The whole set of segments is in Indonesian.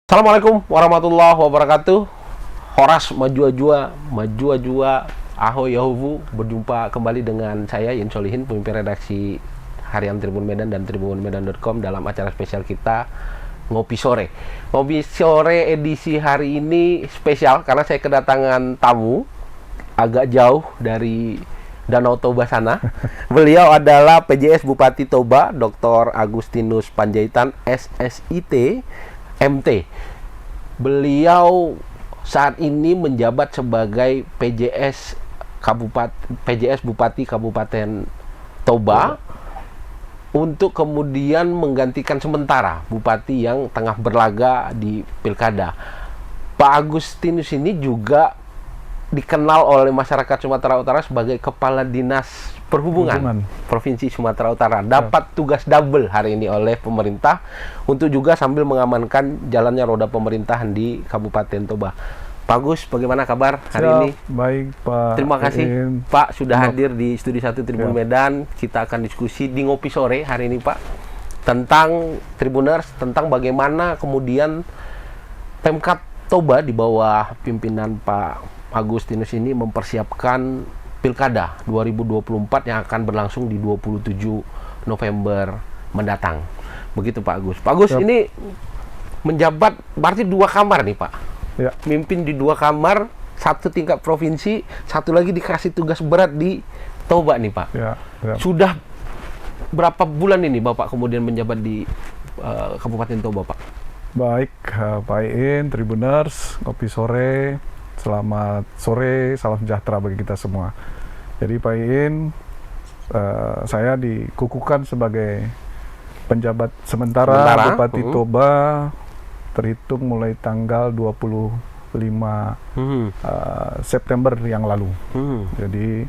Assalamualaikum warahmatullahi wabarakatuh. Horas maju ajua, ahoy yahuvu. Berjumpa kembali dengan saya Yin Solihin, pemimpin redaksi Harian Tribun Medan dan tribunmedan.com dalam acara spesial kita Ngopi Sore. Ngopi Sore edisi hari ini spesial karena saya kedatangan tamu agak jauh dari Danau Toba sana. Beliau adalah PJS Bupati Toba, Dr. Agustinus Panjaitan, SSIT, MT. Beliau saat ini menjabat sebagai PJS Bupati Kabupaten Toba untuk kemudian menggantikan sementara bupati yang tengah berlaga di Pilkada. Pak Agustinus ini juga dikenal oleh masyarakat Sumatera Utara sebagai Kepala Dinas Perhubungan Provinsi Sumatera Utara. Dapat tugas double hari ini oleh pemerintah untuk juga sambil mengamankan jalannya roda pemerintahan di Kabupaten Toba. Pak Agus, bagaimana kabar hari ini? Baik, Pak. Terima kasih, Pak, sudah hadir di Studi 1 Tribun Medan. Kita akan diskusi di Ngopi Sore hari ini, Pak, tentang Tribuners, tentang bagaimana kemudian Pemkab Toba di bawah pimpinan Pak Agustinus ini mempersiapkan Pilkada 2024 yang akan berlangsung di 27 November mendatang. Begitu Pak Agus. Pak Agus ini menjabat berarti 2 kamar nih Pak. Ya. Mimpin di 2 kamar, 1 tingkat provinsi, 1 lagi dikasih tugas berat di Toba nih Pak. Ya. Sudah berapa bulan ini Bapak kemudian menjabat di Kabupaten Toba Pak? Baik, Pak Iin, Tribuners, Ngopi Sore. Selamat sore, salam sejahtera bagi kita semua. Jadi Pak Iin, saya dikukuhkan sebagai penjabat sementara Bupati Toba terhitung mulai tanggal 25 September yang lalu. Jadi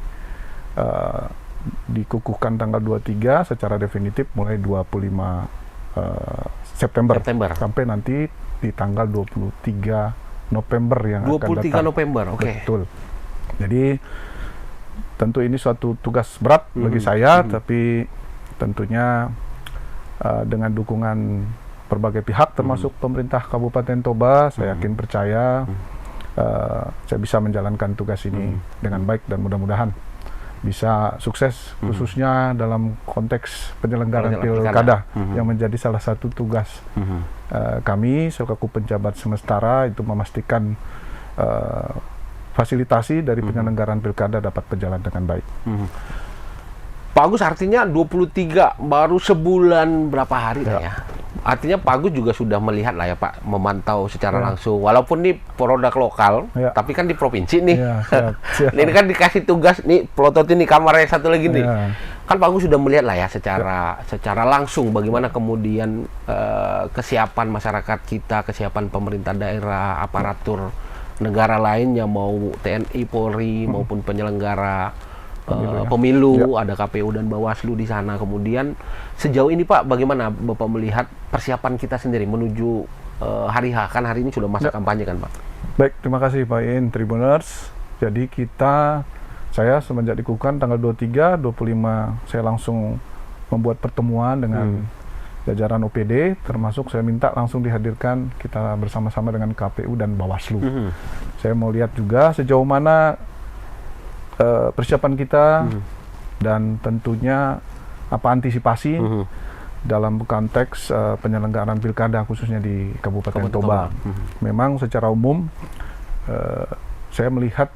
dikukuhkan tanggal 23 secara definitif mulai 25 September sampai nanti di tanggal 23 November yang akan datang. 23 November, oke. Betul. Jadi tentu ini suatu tugas berat bagi saya, tapi tentunya dengan dukungan berbagai pihak, termasuk pemerintah Kabupaten Toba, saya yakin percaya saya bisa menjalankan tugas ini dengan baik dan mudah-mudahan bisa sukses, khususnya dalam konteks penyelenggaraan pilkada yang menjadi salah satu tugas kami selaku penjabat sementara, itu memastikan fasilitasi dari penyelenggaraan pilkada dapat berjalan dengan baik. Pak Agus, artinya 23 baru sebulan berapa hari lah ya. Artinya Pak Agus juga sudah melihat lah ya Pak, memantau secara langsung. Walaupun ini produk lokal, tapi kan di provinsi nih. Siap. Ini kan dikasih tugas nih, pelototin nih kamarnya satu lagi nih. Kan Pak Agus sudah melihat lah ya secara langsung bagaimana kemudian kesiapan masyarakat kita, kesiapan pemerintah daerah, aparatur negara lainnya, mau TNI, Polri maupun penyelenggara pemilu, ada KPU dan Bawaslu di sana. Kemudian sejauh ini Pak, bagaimana Bapak melihat persiapan kita sendiri menuju hari H? Kan hari ini sudah masa kampanye kan Pak? Baik, terima kasih Pak In, Tribuners. Jadi saya semenjak dikukuhkan tanggal 23, 25 saya langsung membuat pertemuan dengan jajaran OPD, termasuk saya minta langsung dihadirkan kita bersama-sama dengan KPU dan Bawaslu. Saya mau lihat juga sejauh mana persiapan kita dan tentunya apa antisipasi dalam konteks penyelenggaraan pilkada khususnya di Kabupaten Toba. Memang secara umum saya melihat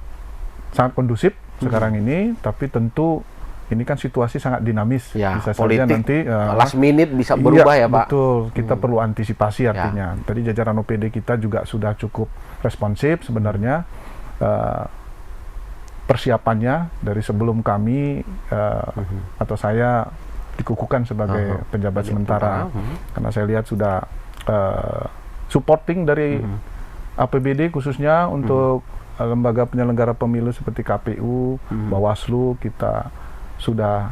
sangat kondusif sekarang ini, tapi tentu ini kan situasi sangat dinamis, bisa saja nanti last minute bisa berubah ya Pak. Betul, kita perlu antisipasi artinya. Tadi jajaran OPD kita juga sudah cukup responsif sebenarnya. Persiapannya dari sebelum kami atau saya dikukuhkan sebagai penjabat sementara, karena saya lihat sudah supporting dari APBD khususnya untuk lembaga penyelenggara pemilu seperti KPU, Bawaslu, kita sudah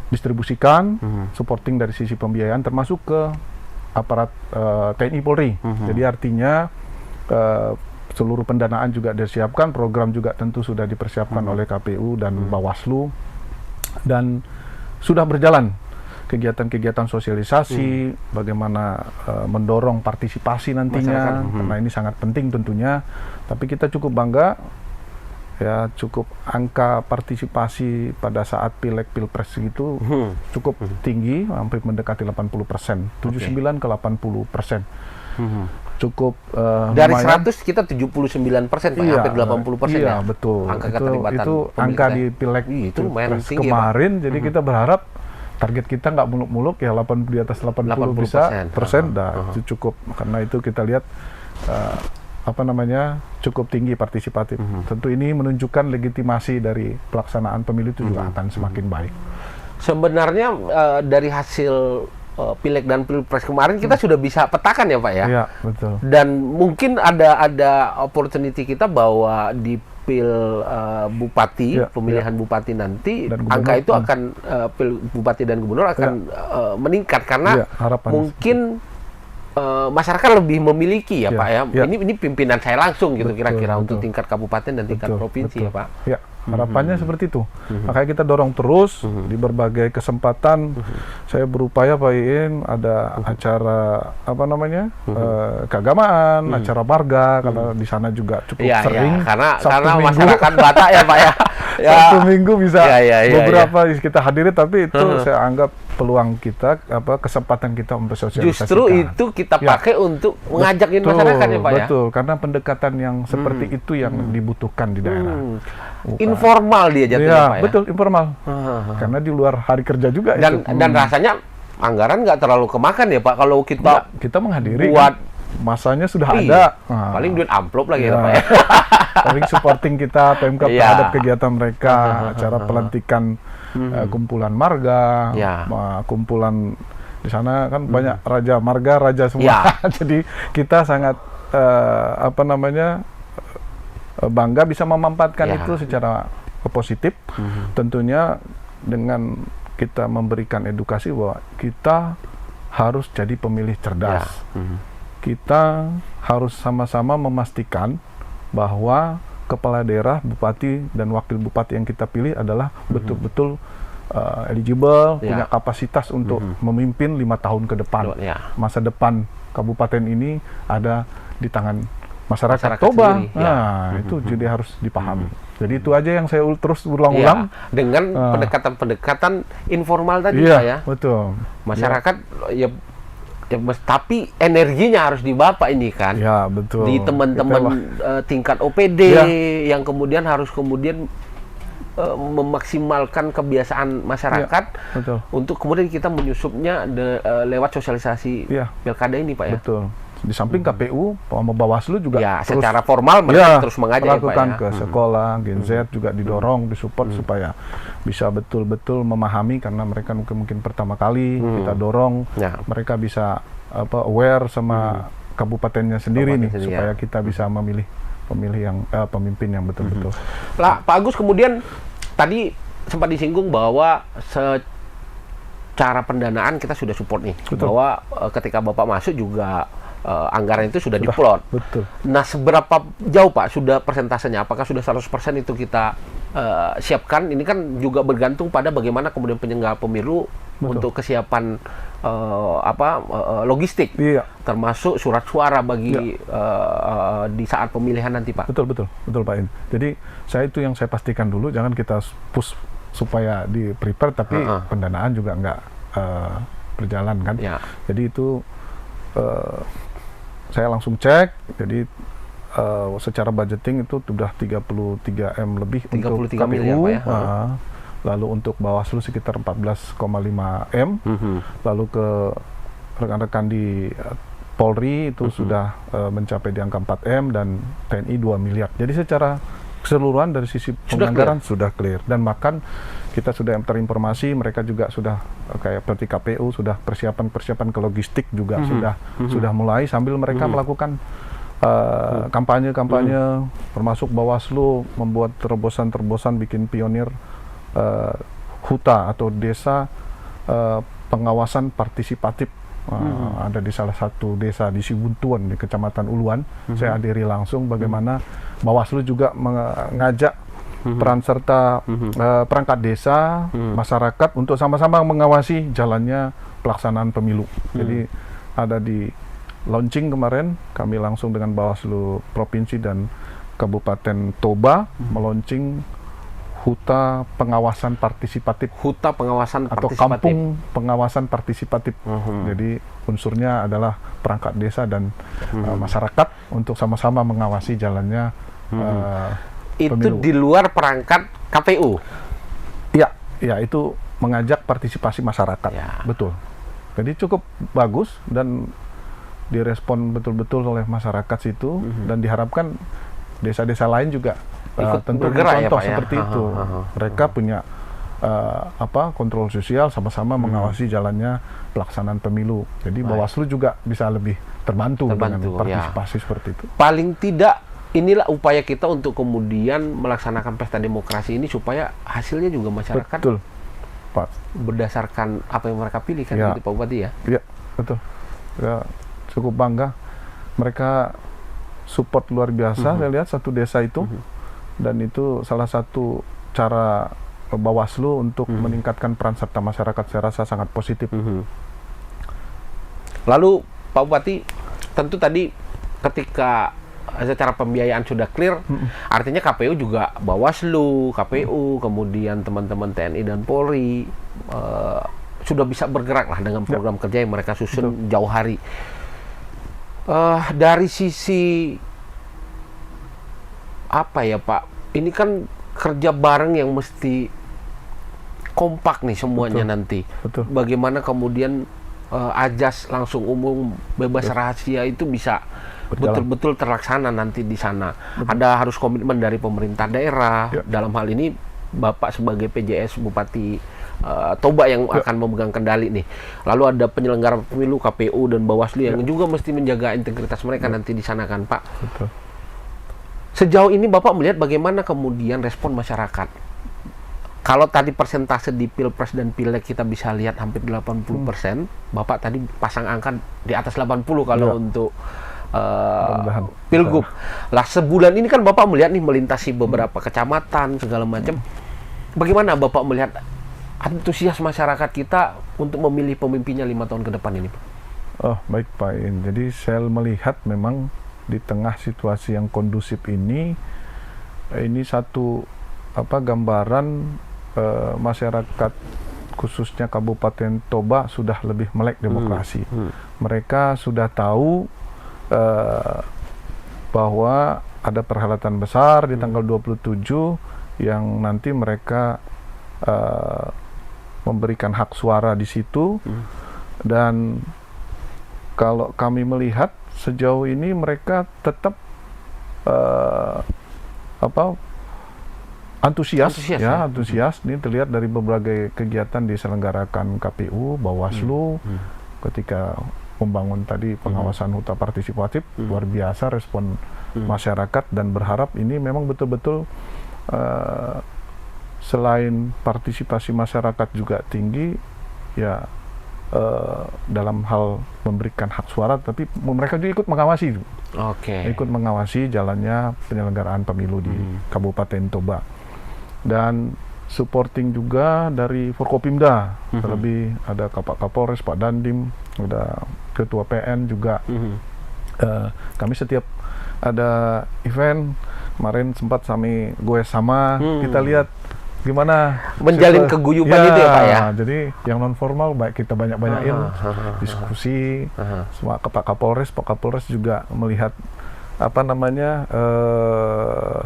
distribusikan supporting dari sisi pembiayaan termasuk ke aparat TNI Polri. Jadi artinya seluruh pendanaan juga disiapkan, program juga tentu sudah dipersiapkan oleh KPU dan Bawaslu, dan sudah berjalan kegiatan-kegiatan sosialisasi, bagaimana mendorong partisipasi nantinya, karena ini sangat penting tentunya. Tapi kita cukup bangga, ya cukup angka partisipasi pada saat pileg pilpres itu cukup tinggi, hampir mendekati 80%, 79 ke 80%. Cukup dari lumayan. 100 kita 79%, Pak, Iya, hampir 80% iya, ya. betul. Angka keterlibatan itu angka di pemerintah. pileg Itu lumayan pilpres tinggi, kemarin, jadi kita berharap target kita nggak muluk-muluk ya, di atas 80 bisa 80%. persen, itu cukup, karena itu kita lihat cukup tinggi partisipatif. Tentu ini menunjukkan legitimasi dari pelaksanaan pemilu itu juga akan semakin baik. Sebenarnya dari hasil pileg dan pilpres kemarin kita sudah bisa petakan ya, Pak ya. Iya, betul. Dan mungkin ada opportunity kita bahwa di bupati, pemilihan bupati nanti, Dan gubernur, angka itu akan bupati dan gubernur akan meningkat karena mungkin masyarakat lebih memiliki ya, Pak ya. Ini pimpinan saya langsung gitu, kira-kira untuk tingkat kabupaten dan tingkat provinsi ya, Pak. Ya, harapannya seperti itu. Makanya kita dorong terus di berbagai kesempatan. Saya berupaya, Pak Iin, ada acara keagamaan, acara marga, karena di sana juga cukup sering. Karena Minggu, masyarakat Batak ya, Pak ya. Sabtu Minggu bisa beberapa ya. kita hadiri, tapi itu saya anggap peluang kita, kesempatan kita untuk sosialisasikan. Justru itu kita pakai untuk mengajakin masyarakat ya, Pak ya. Betul, karena pendekatan yang seperti itu yang dibutuhkan di daerah. Informal dia jatuhnya, Pak ya. Betul, informal. Karena di luar hari kerja juga dan rasanya anggaran nggak terlalu kemakan ya, Pak, kalau kita menghadiri buat masanya sudah ada. Paling duit amplop lagi ya, Pak ya. Paling supporting kita PMK terhadap kegiatan mereka, acara pelantikan kumpulan marga, kumpulan di sana kan banyak raja marga, raja semua. Jadi kita sangat bangga bisa memanfaatkan itu secara positif. Tentunya dengan kita memberikan edukasi bahwa kita harus jadi pemilih cerdas. Kita harus sama-sama memastikan bahwa kepala daerah, bupati, dan wakil bupati yang kita pilih adalah betul-betul eligible, punya kapasitas untuk memimpin 5 tahun ke depan. Masa depan kabupaten ini ada di tangan masyarakat Toba. Itu jadi harus dipahami. Jadi itu aja yang saya terus ulang-ulang. Dengan pendekatan-pendekatan informal tadi, Pak ya. Betul. Masyarakat tapi energinya harus di Bapak ini kan. Ya, betul. Di teman-teman tingkat OPD yang kemudian harus memaksimalkan kebiasaan masyarakat untuk kemudian kita menyusupnya lewat sosialisasi pilkada ini, Pak ya. Betul. Di samping KPU, Bawaslu juga terus, secara formal mereka terus mengajak melakukan ya, Pak, ke sekolah, Gen Z juga didorong, disupport supaya bisa betul-betul memahami, karena mereka mungkin pertama kali kita dorong, mereka bisa aware sama kabupatennya sendiri supaya kita bisa memilih pemimpin yang betul-betul. Pak Agus, kemudian tadi sempat disinggung bahwa secara pendanaan kita sudah support nih, bahwa ketika Bapak masuk juga anggaran itu sudah diplot. Betul. Nah, seberapa jauh, Pak, sudah persentasenya? Apakah sudah 100% itu kita siapkan? Ini kan juga bergantung pada bagaimana kemudian penyelenggara pemilu untuk kesiapan logistik, termasuk surat suara bagi di saat pemilihan nanti, Pak. Betul Pak In. Jadi yang saya pastikan dulu, jangan kita push supaya di prepare, tapi pendanaan juga nggak berjalan kan. Jadi itu saya langsung cek, jadi secara budgeting itu sudah 33 M lebih 33 untuk KPU, miliar, Pak ya? Lalu untuk Bawaslu sekitar 14,5 M, lalu ke rekan-rekan di Polri itu sudah mencapai di angka 4 M, dan TNI 2 miliar. Jadi secara keseluruhan dari sisi penganggaran sudah clear, dan bahkan kita sudah terinformasi mereka juga sudah kayak seperti KPU sudah persiapan ke logistik juga sudah mulai, sambil mereka melakukan kampanye, termasuk Bawaslu membuat terobosan bikin pionir huta atau desa pengawasan partisipatif. Ada di salah satu desa di Sibuntuan di Kecamatan Uluan. Saya hadiri langsung bagaimana Bawaslu juga mengajak peran serta perangkat desa, masyarakat untuk sama-sama mengawasi jalannya pelaksanaan pemilu. Jadi ada di launching kemarin, kami langsung dengan Bawaslu Provinsi dan Kabupaten Toba melaunching Huta Pengawasan Partisipatif Huta Pengawasan atau Partisipatif. Kampung Pengawasan Partisipatif. Jadi unsurnya adalah perangkat desa dan masyarakat untuk sama-sama mengawasi jalannya Itu pemilu. di luar perangkat KPU. Iya, ya itu mengajak partisipasi masyarakat. Ya. Betul. Jadi cukup bagus dan direspon betul-betul oleh masyarakat situ dan diharapkan desa-desa lain juga Ikut tentu bergerak ya, contoh Pak, ya? seperti itu. Mereka punya kontrol sosial sama-sama mengawasi jalannya pelaksanaan pemilu. Jadi Bawaslu juga bisa lebih terbantu dengan Terbantu, partisipasi seperti itu. Paling tidak inilah upaya kita untuk kemudian melaksanakan pesta demokrasi ini supaya hasilnya juga masyarakat Betul, Pak. berdasarkan apa yang mereka pilih kan, Ya. gitu, Pak Bupati ya. Iya, betul. Ya, cukup bangga. Mereka support luar biasa. Saya lihat satu desa itu, dan itu salah satu cara Bawaslu untuk meningkatkan peran serta masyarakat. Saya rasa sangat positif. Lalu Pak Bupati, tentu tadi ketika secara pembiayaan sudah clear, artinya KPU juga Bawaslu, KPU, kemudian teman-teman TNI dan Polri sudah bisa bergerak lah dengan program kerja yang mereka susun jauh hari. Dari sisi apa ya Pak, ini kan kerja bareng yang mesti kompak nih semuanya nanti. Betul. Bagaimana kemudian ajas langsung umum bebas rahasia itu bisa betul-betul terlaksana nanti di sana. Ada harus komitmen dari pemerintah daerah. Dalam hal ini Bapak sebagai PJS Bupati Toba yang akan memegang kendali nih. Lalu ada penyelenggara pemilu KPU dan Bawaslu yang juga mesti menjaga integritas mereka nanti di sana kan Pak. Betul. Sejauh ini Bapak melihat bagaimana kemudian respon masyarakat? Kalau tadi persentase di Pilpres dan Pileg kita bisa lihat hampir 80%, Bapak tadi pasang angka di atas 80 kalau untuk Pilgub. Lah sebulan ini kan Bapak melihat nih melintasi beberapa kecamatan segala macam. Bagaimana Bapak melihat antusias masyarakat kita untuk memilih pemimpinnya 5 tahun ke depan ini, Pak? Oh, baik Pak In. Jadi saya melihat memang di tengah situasi yang kondusif ini satu gambaran masyarakat khususnya Kabupaten Toba sudah lebih melek demokrasi. Mereka sudah tahu bahwa ada perhelatan besar di tanggal 27 yang nanti mereka memberikan hak suara di situ. Dan kalau kami melihat sejauh ini mereka tetap antusias. Ini terlihat dari berbagai kegiatan diselenggarakan KPU, Bawaslu, ketika membangun tadi pengawasan huta partisipatif, luar biasa respon masyarakat, dan berharap ini memang betul-betul selain partisipasi masyarakat juga tinggi, ya dalam hal memberikan hak suara, tapi mereka juga ikut mengawasi, ikut mengawasi jalannya penyelenggaraan pemilu di Kabupaten Toba. Dan supporting juga dari Forkopimda, terlebih ada Pak Kapolres, Pak Dandim, ada Ketua PN juga. Kami setiap ada event, kemarin sempat kami goes sama, kita lihat gimana menjalin keguyuban itu ya Pak ya. Jadi yang non formal baik kita banyak-banyakin diskusi sama Pak Kapolres juga melihat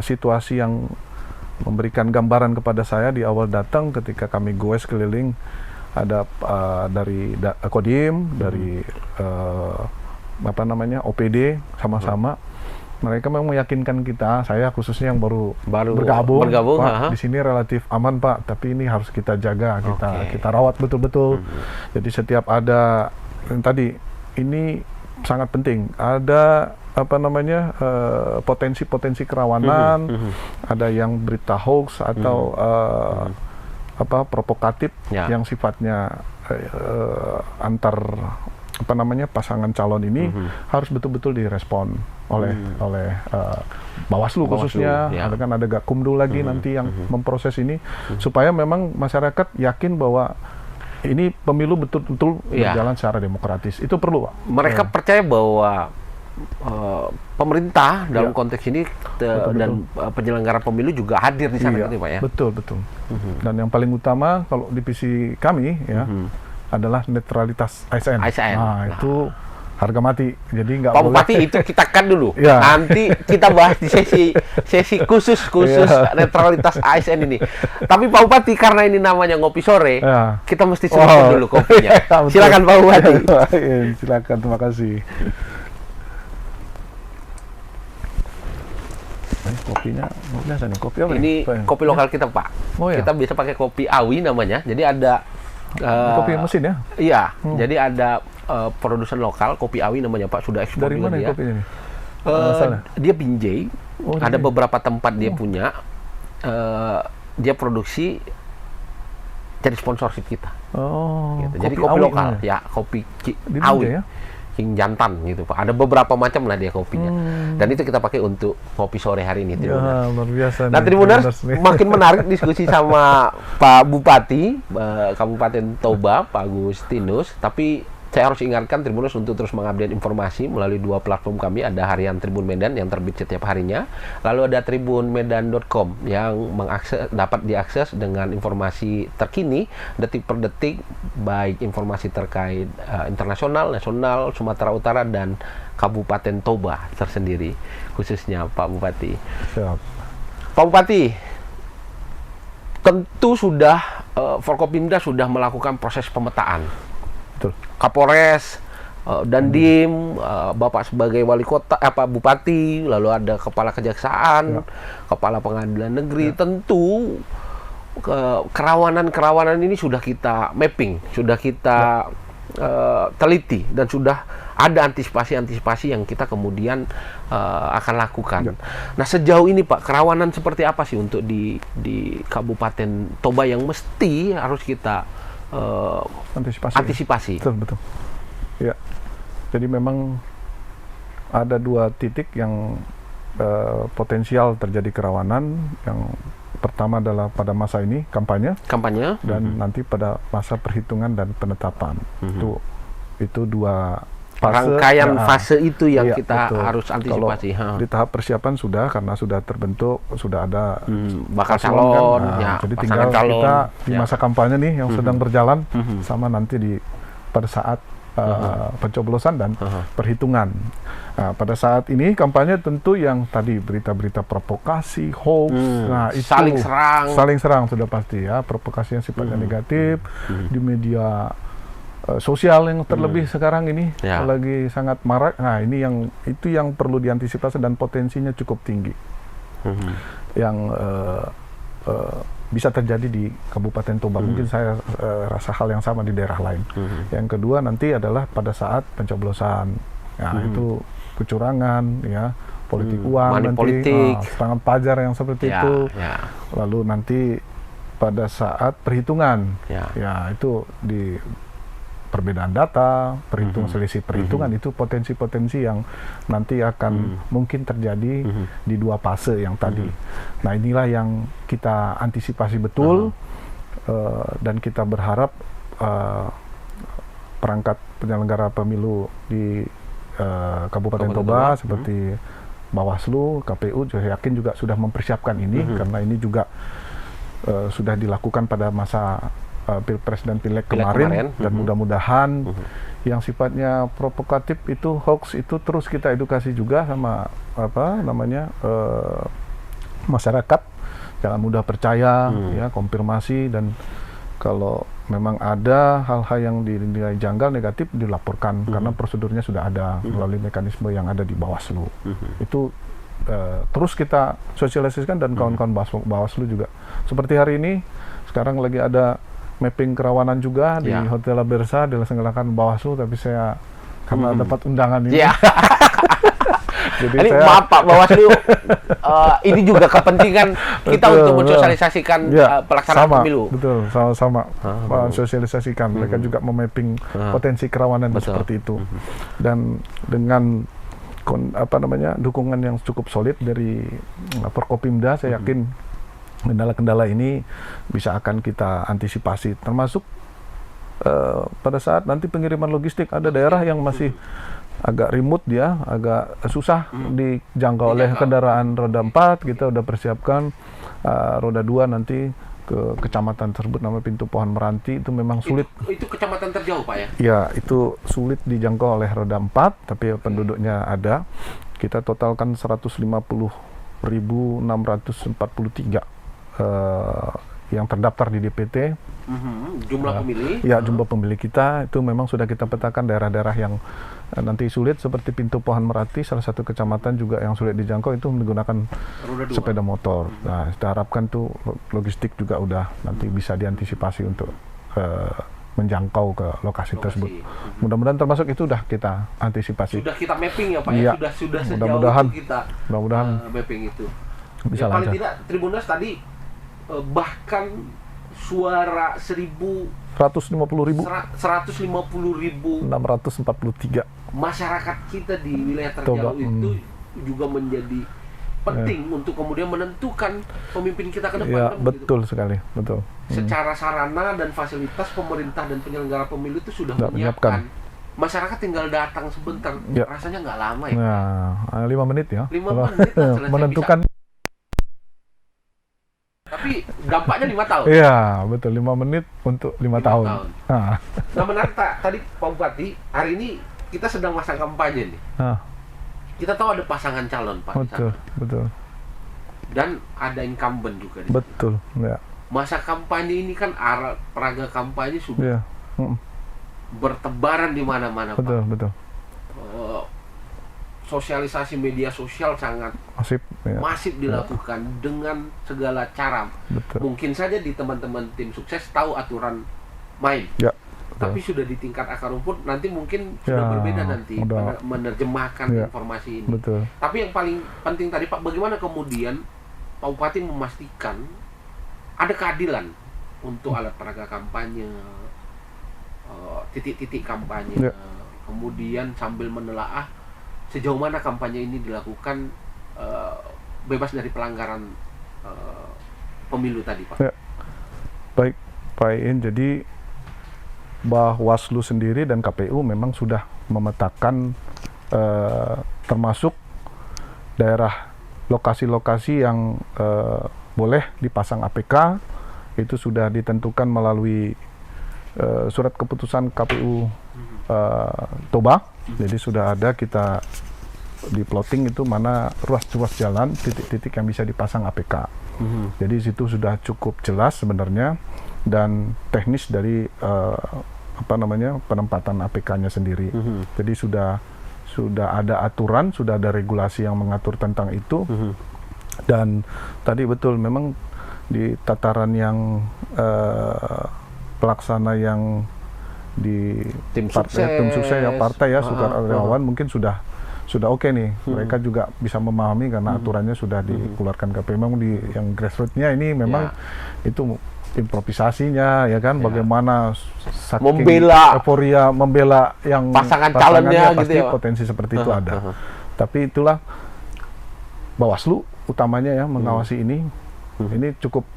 situasi yang memberikan gambaran kepada saya di awal datang ketika kami goes keliling. Ada dari Kodim, dari OPD sama-sama. Mereka memang meyakinkan kita, saya khususnya yang baru bergabung Pak, di sini relatif aman Pak, tapi ini harus kita jaga, kita rawat betul-betul. Jadi setiap ada tadi ini sangat penting, ada potensi-potensi kerawanan, ada yang berita hoax atau provokatif yang sifatnya antar apa namanya pasangan calon ini harus betul-betul direspon oleh Bawaslu khususnya, ya. ada Gakumdu lagi nanti yang memproses ini supaya memang masyarakat yakin bahwa ini pemilu betul-betul berjalan secara demokratis. Itu perlu, Pak. Mereka percaya bahwa pemerintah dalam konteks ini dan penyelenggara pemilu juga hadir di sana, gitu Pak ya. Betul. Dan yang paling utama kalau di visi kami ya adalah netralitas ASN. Nah, itu harga mati. Jadi nggak Pak boleh. Bupati, itu kita kan dulu. Ya. Nanti kita bahas di sesi khusus netralitas ASN ini. Tapi Pak Bupati, karena ini namanya ngopi sore, kita mesti selipin dulu kopinya. Silakan Pak Bupati. Silakan, terima kasih. Kopinya biasa nih, kopi apa Ini nih? kopi lokal kita, Pak. Oh, ya? Kita biasa pakai kopi Awi namanya. Jadi ada Kopi mesin ya? Iya, jadi ada produsen lokal kopi Awi namanya Pak, sudah ekspor Dari juga mana dia. kopinya nih? Dia Binjai. Ada Binjai. beberapa tempat dia punya. Dia produksi jadi sponsorship kita. Oh, Gitu. Jadi kopi Awi lokal, namanya? ya kopi Di Awi. Binjai ya? King Jantan gitu Pak. Ada beberapa macam lah dia kopinya. Dan itu kita pakai untuk kopi sore hari ini. Ya, luar biasa. Nah, Tribuners, makin menarik diskusi sama Pak Bupati Kabupaten Toba, Pak Agustinus. Tapi saya harus ingatkan Tribuners untuk terus mengupdate informasi melalui dua platform kami. Ada Harian Tribun Medan yang terbit setiap harinya. Lalu ada tribunmedan.com yang dapat diakses dengan informasi terkini, detik per detik, baik informasi terkait internasional, nasional, Sumatera Utara, dan Kabupaten Toba tersendiri, khususnya Pak Bupati. Siap. Pak Bupati, tentu sudah Forkopimda sudah melakukan proses pemetaan. Betul. Kapolres, Dandim, Bapak sebagai wali kota, Pak Bupati, lalu ada kepala kejaksaan, kepala pengadilan negeri. Tentu kerawanan-kerawanan ini sudah kita mapping, sudah kita teliti, dan sudah ada antisipasi-antisipasi yang kita kemudian akan lakukan. Nah, sejauh ini Pak, kerawanan seperti apa sih untuk di Kabupaten Toba yang mesti harus kita antisipasi? Betul. Ya, jadi memang ada dua titik yang potensial terjadi kerawanan. Yang pertama adalah pada masa ini kampanye, dan nanti pada masa perhitungan dan penetapan. Itu dua fase, rangkaian fase itu yang iya, kita betul. harus antisipasi. Kalau di tahap persiapan sudah, karena sudah terbentuk, sudah ada bakal paslon calon, kan. ya, Jadi pasangan tinggal calon, kita di ya. masa kampanye nih yang sedang berjalan, sama nanti pada saat pencoblosan dan perhitungan. Nah, pada saat ini kampanye tentu yang tadi berita-berita provokasi, hoax, nah itu saling serang sudah pasti ya, provokasi yang sifatnya negatif di media sosial yang terlebih sekarang ini lagi sangat marak. Nah, itu yang perlu diantisipasi dan potensinya cukup tinggi. Yang bisa terjadi di Kabupaten Toba. Mungkin saya rasa hal yang sama di daerah lain. Yang kedua nanti adalah pada saat pencoblosan. Ya, itu kecurangan, ya, politik uang, nanti serangan pajar yang seperti itu. Lalu nanti pada saat perhitungan, ya itu di perbedaan data, selisih perhitungan, itu potensi-potensi yang nanti akan mungkin terjadi di dua fase yang tadi. Nah, inilah yang kita antisipasi betul, dan kita berharap perangkat penyelenggara pemilu di Kabupaten Toba seperti Bawaslu, KPU, saya yakin juga sudah mempersiapkan ini, karena ini juga sudah dilakukan pada masa Pilpres dan Pileg kemarin. Dan mudah-mudahan yang sifatnya provokatif itu, hoax itu, terus kita edukasi juga sama masyarakat, jangan mudah percaya, ya, konfirmasi, dan kalau memang ada hal-hal yang dinilai janggal, negatif, dilaporkan, karena prosedurnya sudah ada melalui mekanisme yang ada di Bawaslu. Itu terus kita sosialisasikan, dan kawan-kawan Bawaslu juga. Seperti hari ini, sekarang lagi ada mapping kerawanan juga di Hotel La Bersa, dilaksanakan Bawaslu, tapi saya karena dapat undangan ini, Jadi Ini saya maaf Pak Bawaslu, ini juga kepentingan kita Betul, untuk mensosialisasikan ya, pelaksanaan sama, pemilu. betul, sama-sama betul. sosialisasikan. Mereka juga memapping potensi kerawanan Betul. seperti itu. Dan dengan dukungan yang cukup solid dari Forkopimda, saya yakin kendala-kendala ini bisa akan kita antisipasi, termasuk pada saat nanti pengiriman logistik. Ada daerah yang masih agak remote, dia agak susah dijangkau oleh kendaraan roda 4. Kita udah persiapkan roda 2 nanti ke kecamatan tersebut, nama Pintu Pohon Meranti. Itu memang sulit. Itu kecamatan terjauh Pak ya? Ya, itu sulit dijangkau oleh roda 4, tapi penduduknya ada. Kita totalkan 150.643 yang terdaftar di DPT. Jumlah pemilih? Ya, jumlah pemilih kita itu memang sudah kita petakan daerah-daerah yang nanti sulit, seperti Pintu Pohon Meranti, salah satu kecamatan juga yang sulit dijangkau itu menggunakan sepeda motor. Nah, kita harapkan tuh logistik juga udah nanti bisa diantisipasi untuk menjangkau ke lokasi tersebut. Mudah-mudahan termasuk itu udah kita antisipasi. Sudah kita mapping ya Pak Iya. ya? Sudah sejauh Mudah-mudahan. itu kita Mudah-mudahan mapping itu. bisa Ya, paling lancar. tidak Tribuners tadi bahkan suara 150.643 masyarakat kita di wilayah Toba, terjauh itu juga menjadi penting untuk kemudian menentukan pemimpin kita ke depan. Ya, kan, betul sekali, betul. Secara sarana dan fasilitas pemerintah dan penyelenggara pemilu itu sudah Sudah menyiapkan. Masyarakat tinggal datang sebentar, Ya. rasanya nggak lama ya. Nah, 5 menit ya. 5 menit lah selesai, menentukan. Tapi dampaknya 5 tahun. Iya, betul, 5 menit untuk 5 tahun. tahun. Nah, Nah, menarik tadi Pak Bupati, hari ini kita sedang masa kampanye nih. nah, Kita tahu ada pasangan calon Pak di betul, sana. betul, Dan ada incumbent juga di sana. betul, ya, Masa kampanye ini kan peraga kampanye sudah ya, bertebaran di mana-mana betul, Pak. betul, Sosialisasi media sosial sangat masif, ya, masif dilakukan dengan segala cara. betul, Mungkin saja di teman-teman tim sukses tahu aturan main. ya, Tapi sudah di tingkat akar rumput nanti mungkin Ya, sudah berbeda nanti udah. menerjemahkan Ya, informasi ini. betul. Tapi yang paling penting tadi Pak, bagaimana kemudian Pak Bupati memastikan ada keadilan untuk alat peraga kampanye, titik-titik kampanye, Ya. kemudian sambil menelaah sejauh mana kampanye ini dilakukan bebas dari pelanggaran pemilu tadi Pak. Ya. Baik, Pak Iin, jadi Bawaslu sendiri dan KPU memang sudah memetakan termasuk daerah lokasi-lokasi yang boleh dipasang APK, itu sudah ditentukan melalui surat keputusan KPU Toba. Jadi sudah ada kita di plotting itu mana ruas-ruas jalan, titik-titik yang bisa dipasang APK. Jadi situ sudah cukup jelas sebenarnya, dan teknis dari penempatan APK-nya sendiri. Jadi sudah ada aturan, sudah ada regulasi yang mengatur tentang itu. Dan tadi betul memang di tataran yang pelaksana yang di Tim tim sukses ya, partai ya, sukarelawan mungkin sudah oke nih. Mereka juga bisa memahami karena aturannya sudah dikeluarkan KPU. Memang di yang grassroots-nya ini memang itu improvisasinya ya kan, bagaimana saking Membela. euforia membela yang Pasangan pasangannya, calonnya pasti gitu ya, Pak. potensi seperti itu ada. Tapi itulah Bawaslu utamanya ya mengawasi ini. Ini cukup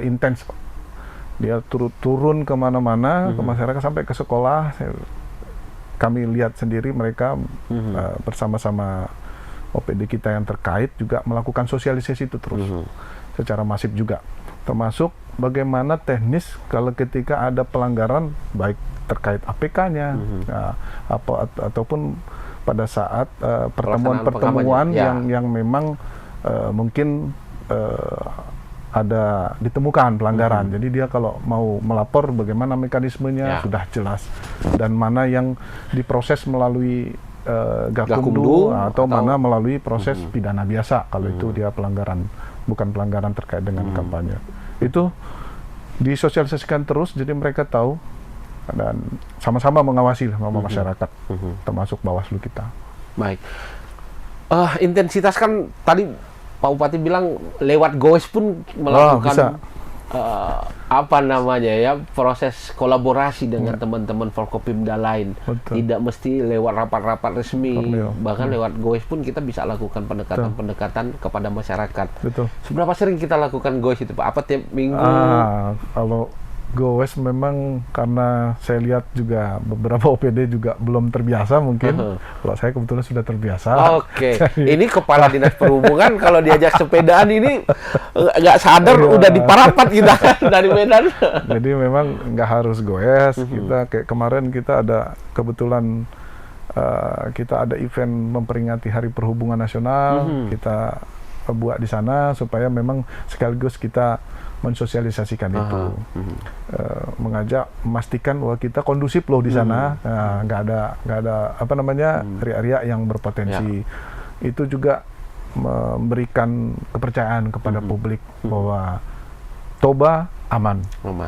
intens. Dia turun kemana-mana, ke masyarakat, sampai ke sekolah. Kami lihat sendiri mereka bersama-sama OPD kita yang terkait juga melakukan sosialisasi itu terus secara masif juga, termasuk bagaimana teknis kalau ketika ada pelanggaran baik terkait APK-nya ataupun pada saat pertemuan-pertemuan yang memang mungkin ada ditemukan pelanggaran. Jadi dia kalau mau melapor bagaimana mekanismenya sudah jelas, dan mana yang diproses melalui Gakumdu atau mana melalui proses pidana biasa kalau itu dia pelanggaran, bukan pelanggaran terkait dengan kampanye. Itu disosialisasikan terus, jadi mereka tahu dan sama-sama mengawasi sama masyarakat, termasuk Bawaslu kita. Baik. Intensitas kan tadi Pak Bupati bilang lewat goes pun bisa. melakukan apa namanya ya, proses kolaborasi dengan teman-teman Forkopimda lain. Betul. Tidak mesti lewat rapat-rapat resmi, Formil. bahkan lewat goes pun kita bisa lakukan pendekatan-pendekatan kepada masyarakat. Betul. Seberapa sering kita lakukan goes itu Pak? Apa tiap minggu? Kalau goes memang karena saya lihat juga beberapa OPD juga belum terbiasa mungkin. Kalau saya kebetulan sudah terbiasa. Oke. Ini kepala dinas perhubungan kalau diajak sepedaan ini nggak sadar udah di Parapat kita dari Medan. Jadi memang nggak harus goes. Kita kayak kemarin kita ada kebetulan kita ada event memperingati Hari Perhubungan Nasional. Kita buat di sana supaya memang sekaligus kita mensosialisasikan itu, mengajak memastikan bahwa kita kondusif loh di sana, nggak ada apa namanya riak-riak yang berpotensi. Itu juga memberikan kepercayaan kepada publik bahwa Toba aman.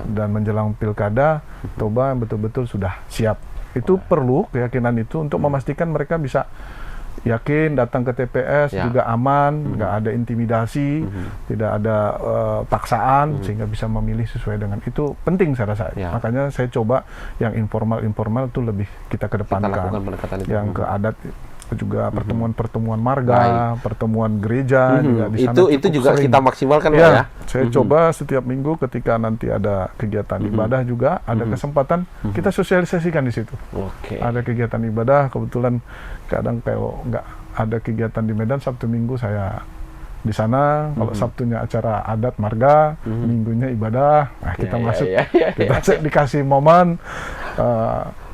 Dan menjelang pilkada Toba betul-betul sudah siap. Itu perlu keyakinan itu untuk memastikan mereka bisa yakin datang ke TPS juga aman, nggak ada intimidasi, tidak ada paksaan, sehingga bisa memilih sesuai dengan itu. Penting saya rasa. Makanya saya coba yang informal itu lebih kita kedepankan. Yang ke adat juga pertemuan-pertemuan marga, pertemuan gereja juga di sana itu juga sering. Kita maksimalkan ya. Saya coba setiap minggu ketika nanti ada kegiatan ibadah juga ada kesempatan kita sosialisasikan di situ. Ada kegiatan ibadah, kebetulan kadang kalau nggak ada kegiatan di Medan, Sabtu Minggu saya di sana. Kalau Sabtunya acara adat marga, Minggunya ibadah. Nah, kita kita dikasih momen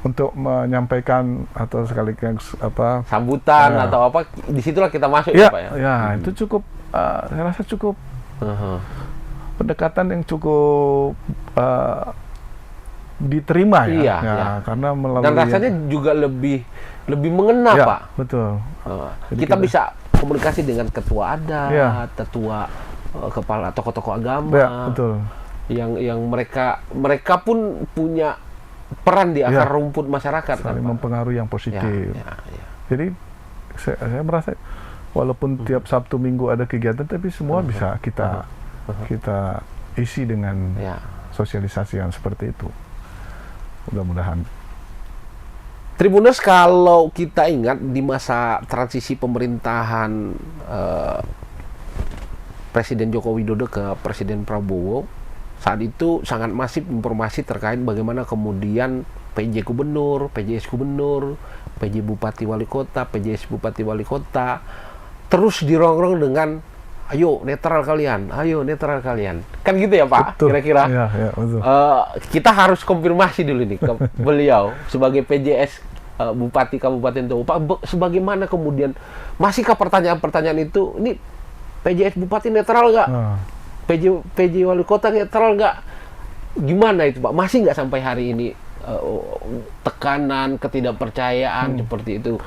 untuk menyampaikan atau sekaligus apa sambutan atau apa, disitulah kita masuk ya Pak ya. Ya, itu cukup saya rasa cukup pendekatan yang cukup diterima ya, karena melalui dan rasanya juga lebih mengena Pak. Betul. Kita bisa komunikasi dengan ketua adat, ketua kepala tokoh-tokoh agama. Betul. Yang mereka pun punya peran di akar rumput masyarakat, saling mempengaruhi yang positif. Jadi saya merasa walaupun tiap Sabtu Minggu ada kegiatan, tapi semua bisa kita isi dengan sosialisasi yang seperti itu. Mudah-mudahan. Tribuners, kalau kita ingat di masa transisi pemerintahan Presiden Joko Widodo ke Presiden Prabowo, saat itu sangat masif informasi terkait bagaimana kemudian PJ Gubernur, PJS Gubernur, PJ Bupati Wali Kota, PJS Bupati Wali Kota terus dirongrong dengan ayo netral kalian. Kan gitu ya Pak, betul. Kira-kira. Betul. Kita harus konfirmasi dulu nih ke beliau sebagai PJS Bupati Kabupaten Toba. Pak, sebagaimana kemudian masihkah pertanyaan-pertanyaan itu, ini PJS Bupati netral nggak? PJ Wali Kota netral nggak? Gimana itu Pak? Masih nggak sampai hari ini tekanan, ketidakpercayaan seperti itu?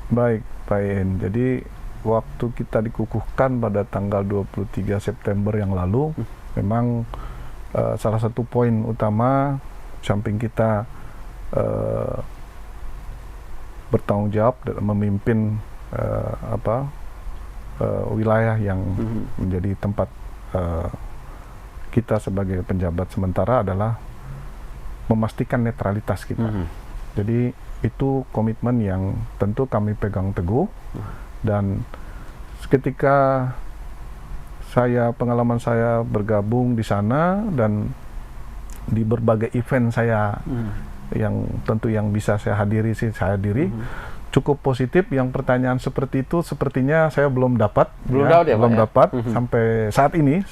Baik, Pak En. Jadi waktu kita dikukuhkan pada tanggal 23 September yang lalu, memang salah satu poin utama samping kita bertanggung jawab dalam memimpin wilayah yang menjadi tempat kita sebagai penjabat sementara adalah memastikan netralitas kita. Jadi itu komitmen yang tentu kami pegang teguh, dan ketika pengalaman saya bergabung di sana dan di berbagai event saya yang tentu yang bisa saya hadiri cukup positif. Yang pertanyaan seperti itu sepertinya saya belum dapat, sampai saat ini,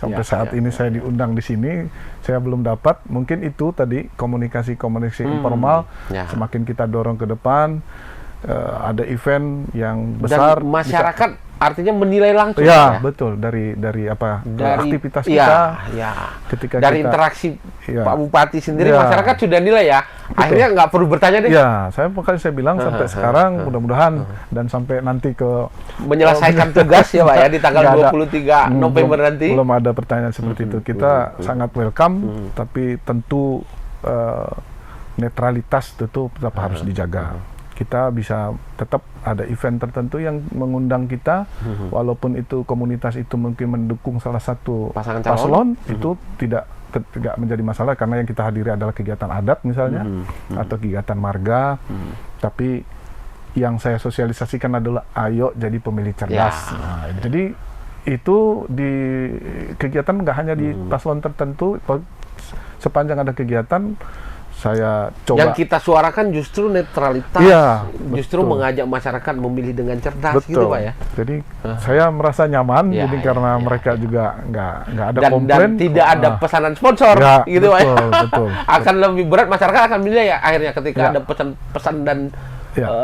saya diundang di sini, saya belum dapat. Mungkin itu tadi komunikasi informal, semakin kita dorong ke depan, ada event yang besar. Dan masyarakat artinya menilai langsung betul dari aktivitas kita, ketika dari kita, interaksi Pak Bupati sendiri, masyarakat sudah nilai ya. Akhirnya nggak perlu bertanya deh. Makanya saya bilang sampai sekarang mudah-mudahan dan sampai nanti ke menyelesaikan tugas ya Pak ya di tanggal 23 November nanti. Belum ada pertanyaan seperti itu. Kita sangat welcome, tapi tentu netralitas tetap harus dijaga. kita bisa tetap ada event tertentu yang mengundang kita, walaupun itu komunitas itu mungkin mendukung salah satu Pasangan paslon, itu tidak menjadi masalah karena yang kita hadiri adalah kegiatan adat misalnya, atau kegiatan marga, tapi yang saya sosialisasikan adalah ayo jadi pemilih cerdas. Nah, jadi itu di kegiatan nggak hanya di paslon tertentu, sepanjang ada kegiatan saya coba. Yang kita suarakan justru netralitas, justru mengajak masyarakat memilih dengan cerdas, gitu Pak ya. Jadi saya merasa nyaman, jadi karena mereka juga nggak ada komplain dan tidak ada pesanan sponsor, gitu Pak. Betul. Akan lebih berat, masyarakat akan menilai ya akhirnya ketika ada pesan-pesan dan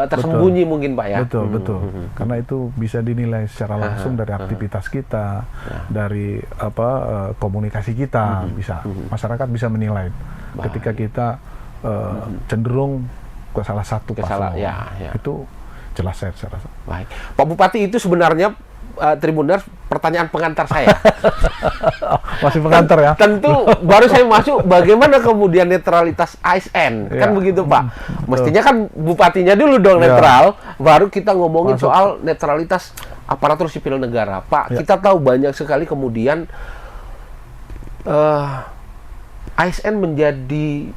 tersembunyi mungkin Pak ya. Betul. Karena itu bisa dinilai secara langsung dari aktivitas kita, dari komunikasi kita, bisa masyarakat bisa menilai ketika kita cenderung ke salah satu paslon. Itu jelas saya rasa. Baik, Pak Bupati, itu sebenarnya Tribuners, pertanyaan pengantar saya. Masih pengantar ya? Tentu baru saya masuk, bagaimana kemudian netralitas ASN, kan begitu Pak? Mestinya kan bupatinya dulu dong netral, baru kita ngomongin soal netralitas aparatur sipil negara. Pak, kita tahu banyak sekali kemudian ASN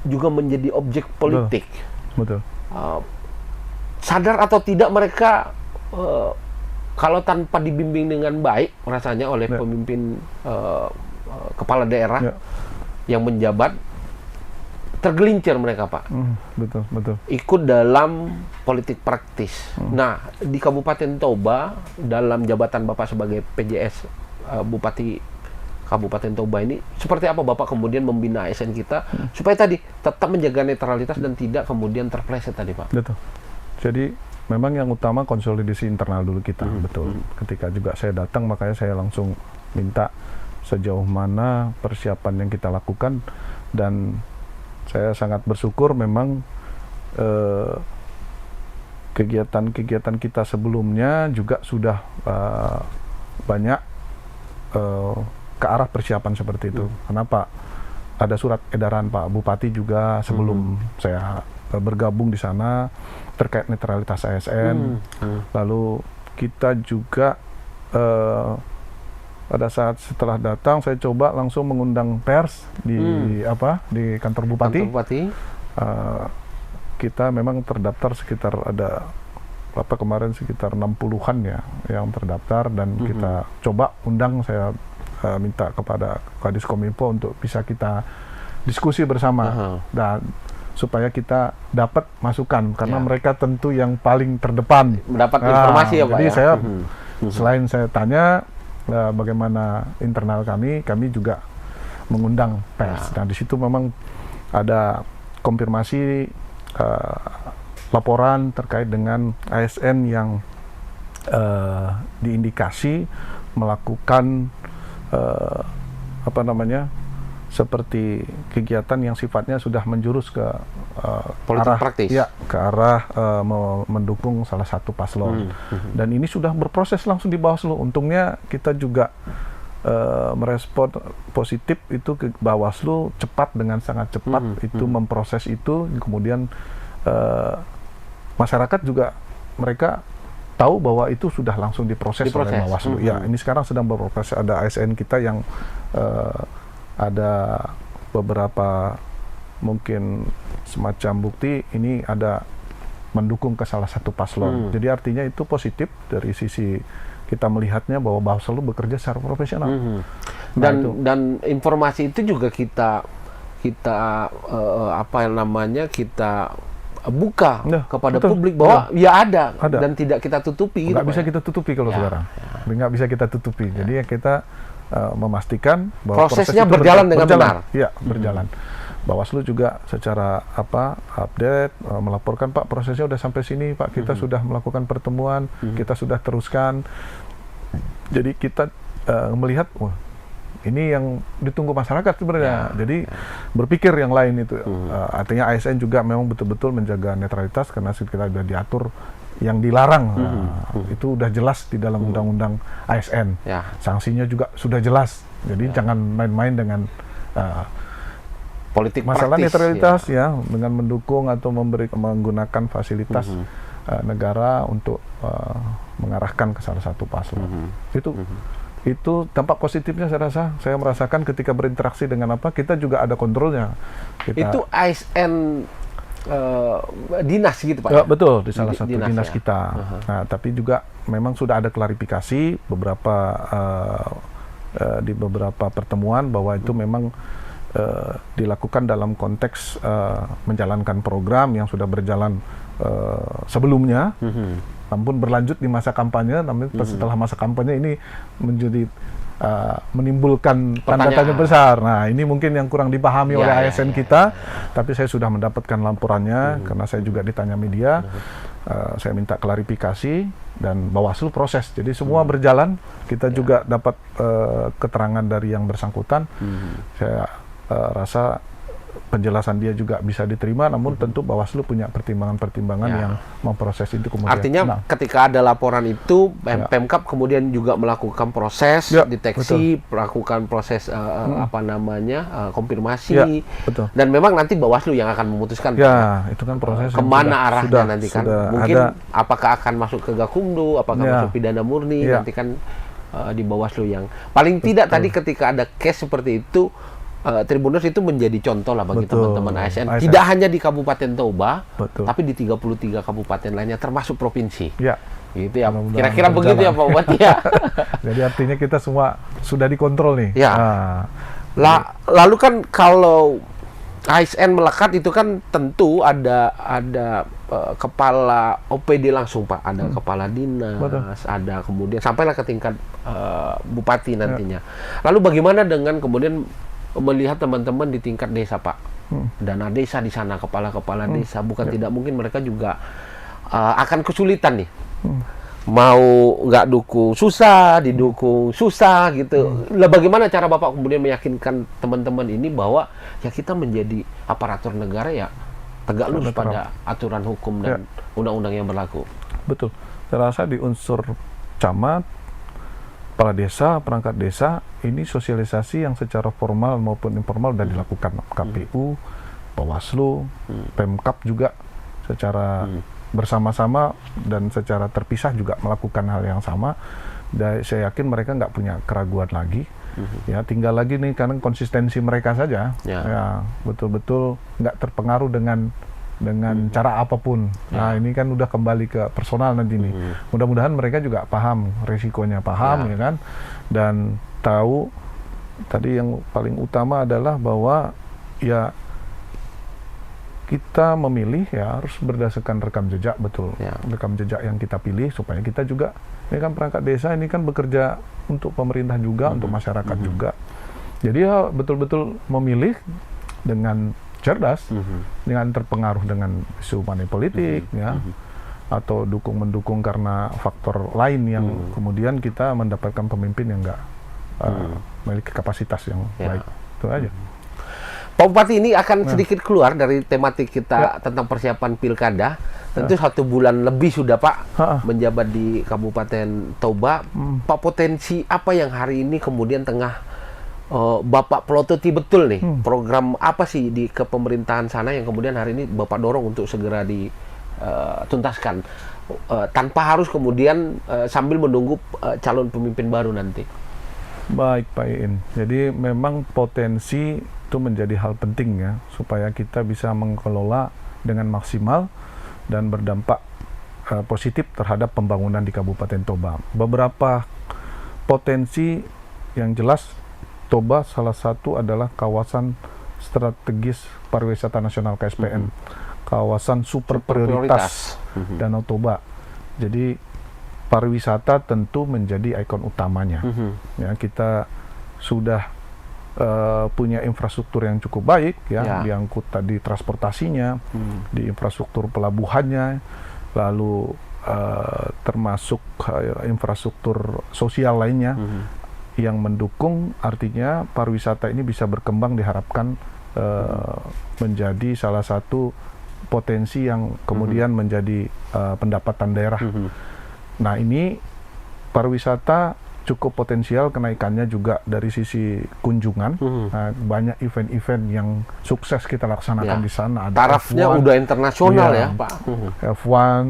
juga menjadi objek politik. Betul. Sadar atau tidak mereka kalau tanpa dibimbing dengan baik rasanya oleh pemimpin kepala daerah yang menjabat, tergelincir mereka Pak. Betul. Ikut dalam politik praktis. Nah, di Kabupaten Toba, dalam jabatan Bapak sebagai PJS Bupati Kabupaten Toba ini, seperti apa Bapak kemudian membina ASN kita supaya tadi tetap menjaga netralitas dan tidak kemudian terpleset tadi Pak? Betul. Jadi memang yang utama konsolidasi internal dulu kita, betul. Ketika juga saya datang, makanya saya langsung minta sejauh mana persiapan yang kita lakukan, dan saya sangat bersyukur memang kegiatan-kegiatan kita sebelumnya juga sudah banyak ke arah persiapan seperti itu. Kenapa? Ada surat edaran Pak Bupati juga sebelum saya bergabung di sana terkait netralitas ASN. Lalu kita juga pada saat setelah datang, saya coba langsung mengundang pers di kantor Bupati. Kita memang terdaftar sekitar ada kemarin sekitar 60-an ya yang terdaftar, dan kita coba undang, saya minta kepada Kadis Kominfo untuk bisa kita diskusi bersama dan supaya kita dapat masukan, karena mereka tentu yang paling terdepan mendapat informasi ya Pak. Jadi saya selain saya tanya bagaimana internal kami juga mengundang pers. Nah, di situ memang ada konfirmasi laporan terkait dengan ASN yang diindikasi melakukan seperti kegiatan yang sifatnya sudah menjurus ke politik praktis, ke arah mendukung salah satu paslon. Dan ini sudah berproses langsung di Bawaslu. Untungnya kita juga merespon positif itu ke Bawaslu dengan sangat cepat, itu memproses itu, kemudian masyarakat juga mereka tahu bahwa itu sudah langsung diproses oleh Bawaslu. Ya, ini sekarang sedang berproses. Ada ASN kita yang ada beberapa mungkin semacam bukti ini ada mendukung ke salah satu paslon. Jadi artinya itu positif dari sisi kita melihatnya bahwa Bawaslu bekerja secara profesional. Dan informasi itu juga kita buka kepada publik bahwa ada dan tidak kita tutupi. Nggak bisa kita tutupi kalau sekarang. Nggak bisa kita tutupi. Jadi ya kita memastikan bahwa prosesnya berjalan dengan benar. Iya, berjalan. Bawaslu juga secara update melaporkan, Pak, prosesnya udah sampai sini, Pak, kita sudah melakukan pertemuan, kita sudah teruskan. Jadi kita melihat, wah, ini yang ditunggu masyarakat sebenarnya. Jadi berpikir yang lain itu. Artinya ASN juga memang betul-betul menjaga netralitas karena kita sudah diatur yang dilarang. Itu udah jelas di dalam undang-undang ASN. Sanksinya juga sudah jelas. Jadi jangan main-main dengan politik masalah praktis, netralitas dengan mendukung atau menggunakan fasilitas negara untuk mengarahkan ke salah satu paslon. Itu dampak positifnya saya merasakan ketika berinteraksi dengan kita juga ada kontrolnya. Itu ASN dinas gitu Pak? Ya, betul, di salah satu dinas ya? kita. Nah, tapi juga memang sudah ada klarifikasi di beberapa pertemuan bahwa itu memang dilakukan dalam konteks menjalankan program yang sudah berjalan sebelumnya, namun berlanjut di masa kampanye, namun setelah masa kampanye ini menjadi menimbulkan tanda tanya besar. Nah, ini mungkin yang kurang dipahami oleh ASN kita, tapi saya sudah mendapatkan laporannya karena saya juga ditanya media. Saya minta klarifikasi dan Bawaslu proses. Jadi semua berjalan. Kita juga dapat keterangan dari yang bersangkutan. Saya rasa penjelasan dia juga bisa diterima, namun tentu Bawaslu punya pertimbangan-pertimbangan yang memproses itu kemudian. Artinya ketika ada laporan itu, Pemkab kemudian juga melakukan proses deteksi, melakukan proses konfirmasi, dan memang nanti Bawaslu yang akan memutuskan. Ya, itu kan proses kemana arahnya nanti kan. Mungkin apakah akan masuk ke Gakumdu, apakah masuk pidana murni, nanti kan di Bawaslu yang paling tidak tadi ketika ada case seperti itu. Tribunnews itu menjadi contoh lah bagi teman-teman ASN. Tidak hanya di Kabupaten Toba, tapi di 33 kabupaten lainnya termasuk provinsi. Ya. Gitu ya. Kira-kira begitu ya Pak Bupati ya. Jadi artinya kita semua sudah dikontrol nih. Ya. Lalu kan kalau ASN melekat itu kan tentu ada kepala OPD langsung Pak, ada kepala dinas, ada kemudian sampailah ke tingkat bupati nantinya. Lalu bagaimana dengan kemudian melihat teman-teman di tingkat desa Pak, dana desa di sana, kepala-kepala desa, bukan tidak mungkin mereka juga akan kesulitan nih, mau nggak dukung susah, didukung susah gitu. Lah bagaimana cara Bapak kemudian meyakinkan teman-teman ini bahwa ya kita menjadi aparatur negara ya tegak lurus pada aturan hukum dan undang-undang yang berlaku? Betul. Saya rasa di unsur camat, kepala desa, perangkat desa, ini sosialisasi yang secara formal maupun informal sudah dilakukan. KPU, Bawaslu, Pemkab juga secara bersama-sama dan secara terpisah juga melakukan hal yang sama. Dan saya yakin mereka nggak punya keraguan lagi. Ya, tinggal lagi nih karena konsistensi mereka saja. Ya, betul-betul nggak terpengaruh dengan cara apapun. Nah, ini kan udah kembali ke personal nanti nih. Mudah-mudahan mereka juga paham resikonya, ya kan, dan tahu tadi yang paling utama adalah bahwa ya kita memilih ya harus berdasarkan rekam jejak, rekam jejak yang kita pilih supaya kita juga, ini kan perangkat desa ini kan bekerja untuk pemerintah juga, untuk masyarakat juga. Jadi ya betul-betul memilih dengan cerdas, dengan terpengaruh dengan isu money politik, atau mendukung karena faktor lain yang kemudian kita mendapatkan pemimpin yang enggak memiliki kapasitas yang baik. Itu aja. Pak Bupati, ini akan sedikit keluar dari tematik kita tentang persiapan pilkada. Tentu 1 bulan lebih sudah Pak menjabat di Kabupaten Toba. Pak, potensi apa yang hari ini kemudian tengah Bapak pelototi betul nih, program apa sih di kepemerintahan sana yang kemudian hari ini Bapak dorong untuk segera dituntaskan tanpa harus kemudian sambil menunggu calon pemimpin baru nanti? Baik Pak Iin, jadi memang potensi itu menjadi hal penting ya, supaya kita bisa mengelola dengan maksimal dan berdampak positif terhadap pembangunan di Kabupaten Toba. Beberapa potensi yang jelas, Toba salah satu adalah kawasan strategis pariwisata nasional KSPN, kawasan super prioritas Danau Toba. Jadi pariwisata tentu menjadi ikon utamanya. Ya, kita sudah punya infrastruktur yang cukup baik ya, diangkut tadi transportasinya, di infrastruktur pelabuhannya, lalu termasuk infrastruktur sosial lainnya. Yang mendukung, artinya pariwisata ini bisa berkembang, diharapkan menjadi salah satu potensi yang kemudian menjadi pendapatan daerah. Nah, ini pariwisata cukup potensial kenaikannya juga dari sisi kunjungan. Nah, banyak event-event yang sukses kita laksanakan di sana. Ada tarafnya F1, udah internasional ya Pak. F1,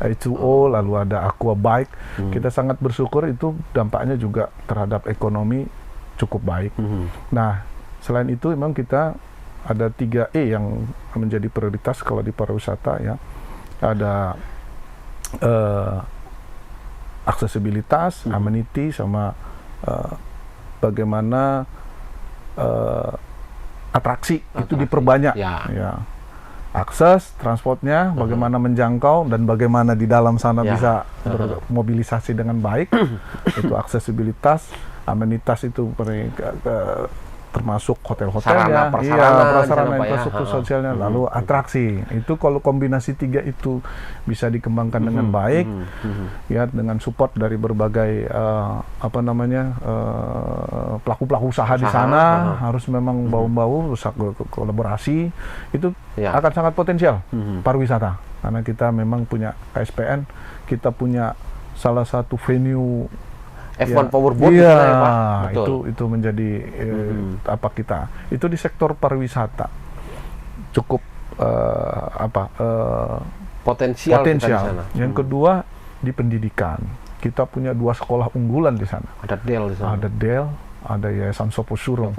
H2O, lalu ada aqua bike. Kita sangat bersyukur itu dampaknya juga terhadap ekonomi cukup baik. Nah, selain itu memang kita ada 3E yang menjadi prioritas kalau di pariwisata ya. Ada aksesibilitas, amenity, sama bagaimana atraksi itu diperbanyak. Ya. Akses, transportnya, bagaimana menjangkau, dan bagaimana di dalam sana bisa bermobilisasi dengan baik. Itu aksesibilitas, amenitas itu termasuk hotel-hotelnya, prasarana infrastruktur sosialnya, lalu atraksi. Itu kalau kombinasi 3 itu bisa dikembangkan dengan baik, ya, dengan support dari berbagai pelaku-pelaku usaha di sana, harus memang bau-bau, kolaborasi, itu akan sangat potensial pariwisata. Karena kita memang punya KSPN, kita punya salah satu venue F1 Powerboat, iya, ya, Pak. itu menjadi apa kita itu di sektor pariwisata cukup potensial. Kita di sana. Yang kedua di pendidikan, kita punya 2 sekolah unggulan di sana. Ada DEL di sana. Ada DEL, ada Yayasan Soposuro.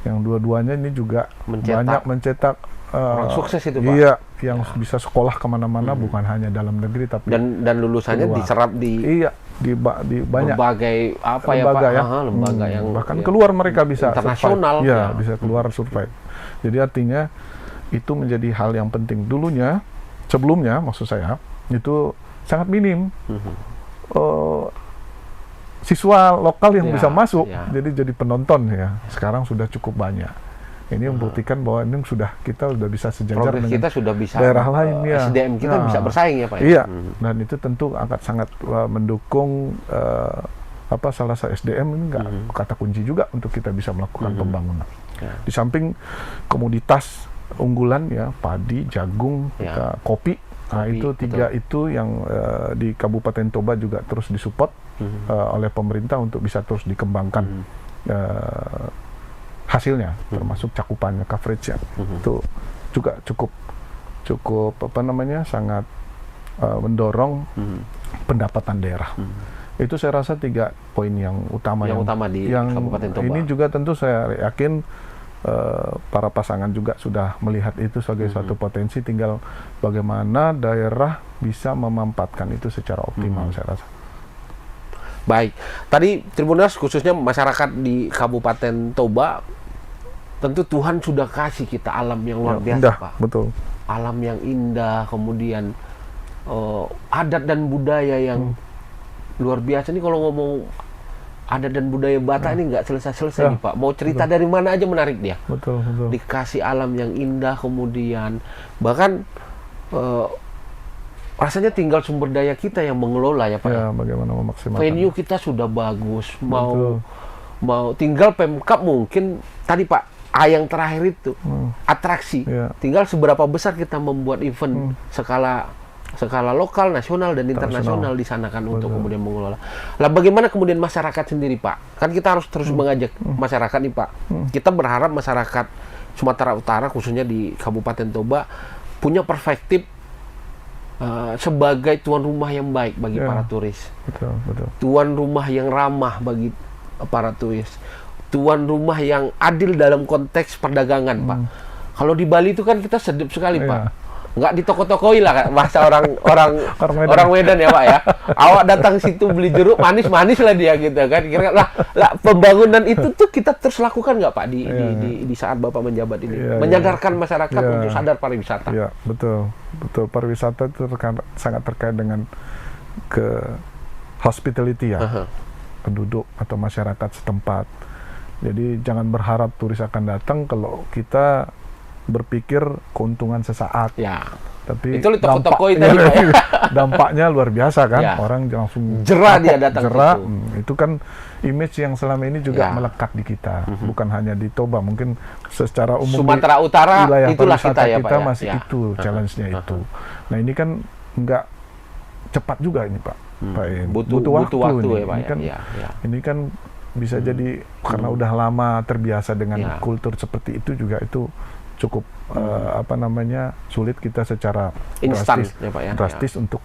Yang dua-duanya ini juga banyak mencetak orang sukses itu, Pak. Iya, yang bisa sekolah kemana-mana, bukan hanya dalam negeri tapi dan lulusannya diserap di banyak berbagai lembaga, lembaga yang bahkan keluar mereka bisa internasional, survive. Bisa keluar survive. Jadi artinya itu menjadi hal yang penting. Sebelumnya maksud saya itu sangat minim siswa lokal yang bisa masuk, jadi penonton ya. Sekarang sudah cukup banyak. Ini membuktikan bahwa ini kita sudah bisa sejajar dengan kita sudah bisa daerah lain, ya. SDM kita bisa bersaing ya, Pak. Iya, dan itu tentu akan sangat mendukung salah satu SDM ini kata kunci juga untuk kita bisa melakukan pembangunan. Di samping komoditas unggulan ya, padi, jagung, kopi. Nah, itu 3 itu yang di Kabupaten Toba juga terus disupport oleh pemerintah untuk bisa terus dikembangkan hasilnya, termasuk cakupannya, coverage-nya. Itu juga cukup sangat mendorong pendapatan daerah. Itu saya rasa 3 poin yang utama di Kabupaten Toba. Ini juga tentu saya yakin para pasangan juga sudah melihat itu sebagai suatu potensi, tinggal bagaimana daerah bisa memanfaatkan itu secara optimal, saya rasa. Baik, tadi Tribuners khususnya masyarakat di Kabupaten Toba, tentu Tuhan sudah kasih kita alam yang luar biasa, indah, Pak. Betul. Alam yang indah, kemudian adat dan budaya yang luar biasa. Ini kalau ngomong adat dan budaya Batak ini nggak selesai-selesai nih, Pak. Mau cerita dari mana aja menarik dia. Betul. Dikasih alam yang indah, kemudian bahkan rasanya tinggal sumber daya kita yang mengelola ya, Pak. Ya, bagaimana memaksimalkan. Venue kita sudah bagus, mau tinggal Pemkab mungkin tadi, Pak, yang terakhir itu atraksi. Tinggal seberapa besar kita membuat event skala lokal, nasional dan internasional di sana kan untuk kemudian mengelola. Lah bagaimana kemudian masyarakat sendiri, Pak? Kan kita harus terus mengajak masyarakat nih, Pak. Kita berharap masyarakat Sumatera Utara khususnya di Kabupaten Toba punya perspektif sebagai tuan rumah yang baik bagi para turis. Betul. Tuan rumah yang ramah bagi para turis. Tuan rumah yang adil dalam konteks perdagangan, Pak. Kalau di Bali itu kan kita sedap sekali, Pak. Nggak ditoko-tokoi lah, bahasa orang Medan ya, Pak ya. Awak datang situ beli jeruk manis lah dia gitu kan. Kira lah pembangunan itu tuh kita terus lakukan nggak, Pak, di saat Bapak menjabat ini, menyadarkan masyarakat untuk sadar pariwisata. Iya, betul. Pariwisata itu sangat terkait dengan hospitality ya, penduduk atau masyarakat setempat. Jadi jangan berharap turis akan datang kalau kita berpikir keuntungan sesaat. Ya. Tapi itu toko-toko itu ya. Dampaknya luar biasa kan. Orang langsung jerah dia datang itu kan image yang selama ini juga melekat di kita. Bukan hanya di Toba, mungkin secara umum Sumatera Utara itulah kita ya, Pak. Masih itu challenge-nya itu. Nah, ini kan nggak cepat juga ini, Pak. Butuh waktu ini. Ya, Pak. Ini kan bisa jadi karena udah lama terbiasa dengan kultur seperti itu juga, itu cukup sulit kita secara Instan, ya, Pak, ya. drastis untuk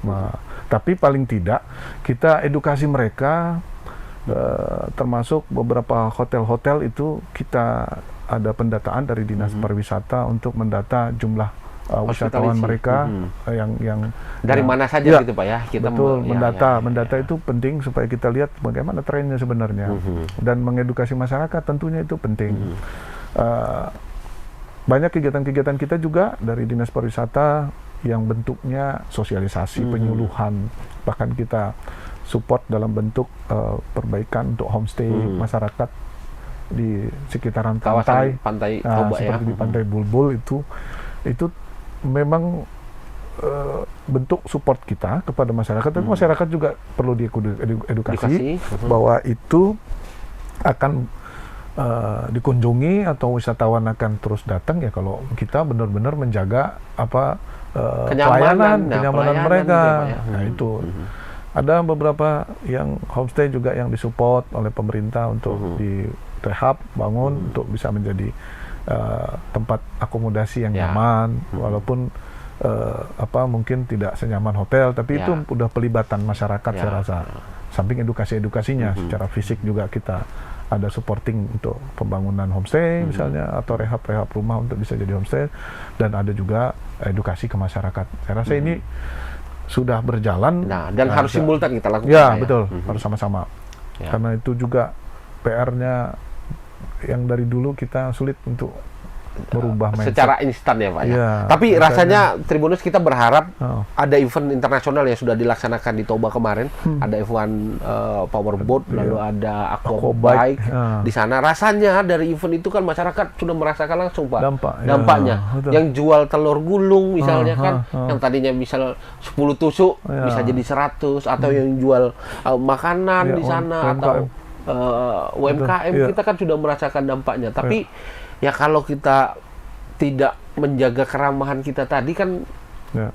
tapi paling tidak kita edukasi mereka, termasuk beberapa hotel-hotel itu kita ada pendataan dari Dinas Pariwisata untuk mendata jumlah wisatawan mereka yang dari mana saja gitu Pak ya. Kita betul, mendata itu penting supaya kita lihat bagaimana trennya sebenarnya, dan mengedukasi masyarakat tentunya itu penting. Banyak kegiatan-kegiatan kita juga dari Dinas Pariwisata yang bentuknya sosialisasi, penyuluhan, bahkan kita support dalam bentuk perbaikan untuk homestay masyarakat di sekitaran kawasan pantai Toba, seperti di Pantai Bulbul itu memang bentuk support kita kepada masyarakat. Tapi masyarakat juga perlu diedukasi bahwa itu akan dikunjungi atau wisatawan akan terus datang ya kalau kita benar-benar menjaga kenyamanan mereka. Gitu, ya, Nah itu ada beberapa yang homestay juga yang disupport oleh pemerintah untuk direhab, bangun untuk bisa menjadi tempat akomodasi yang nyaman, walaupun mungkin tidak senyaman hotel, tapi itu udah pelibatan masyarakat saya rasa. Samping edukasinya secara fisik juga kita ada supporting untuk pembangunan homestay misalnya, atau rehab rumah untuk bisa jadi homestay, dan ada juga edukasi ke masyarakat. Saya rasa ini sudah berjalan. Dan harus simultan kita lakukan. Ya, betul, harus sama-sama. Karena itu juga PR-nya yang dari dulu kita sulit untuk merubah mindset secara instan ya Pak ya. Tapi rasanya Tribuners kita berharap ada event internasional yang sudah dilaksanakan di Toba kemarin. Ada F1 powerboat, lalu ada aquabike di sana. Rasanya dari event itu kan masyarakat sudah merasakan langsung Pak dampaknya. Yang jual telur gulung misalnya kan, yang tadinya misal 10 tusuk bisa jadi 100, atau yang jual makanan di sana atau UMKM kita kan sudah merasakan dampaknya. Tapi ya kalau kita tidak menjaga keramahan kita tadi kan